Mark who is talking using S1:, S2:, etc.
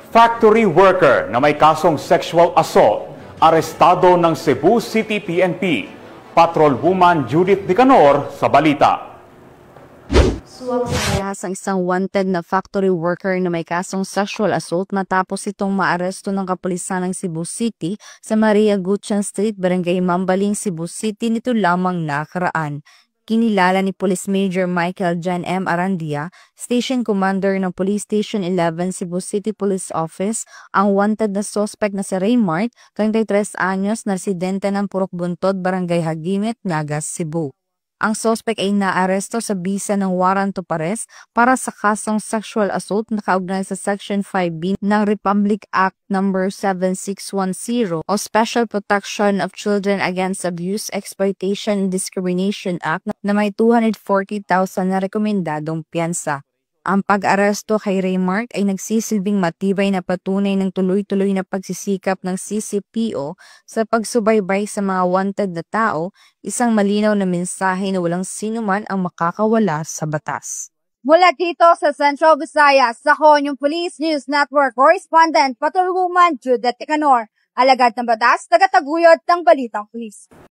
S1: Factory worker na may kasong sexual assault, arestado ng Cebu City PNP. Patrolwoman Judith Nicanor sa balita.
S2: Suwag sa rehas ang isang wanted na factory worker na may kasong sexual assault matapos itong maaresto ng kapulisan ng Cebu City sa Maria Gutierrez Street, Barangay Mambaling, Cebu City nito lamang nakaraan. Kinilala ni Police Major Michael John M. Arandia, Station Commander ng Police Station 11 Cebu City Police Office, ang wanted na suspect na si Raymart, 33 anyos na residente ng Purok Buntod, Barangay Hagimit, Nagas, Cebu. Ang suspect ay naaresto sa bisa ng warrant of arrest para sa kasong sexual assault na kaugnay sa Section 5B ng Republic Act No. 7610 o Special Protection of Children Against Abuse, Exploitation and Discrimination Act na may 240,000 na rekomendadong piyansa. Ang pag-aresto kay Raymart ay nagsisilbing matibay na patunay ng tuloy-tuloy na pagsisikap ng CCPO sa pagsubaybay sa mga wanted na tao, isang malinaw na mensahe na walang sinuman ang makakawala sa batas.
S3: Mula dito sa Central Visayas, ako yung Police News Network Correspondent Patrolwoman Judith Nicanor, alagad ng batas, tagataguyod ng Balitang Pulis.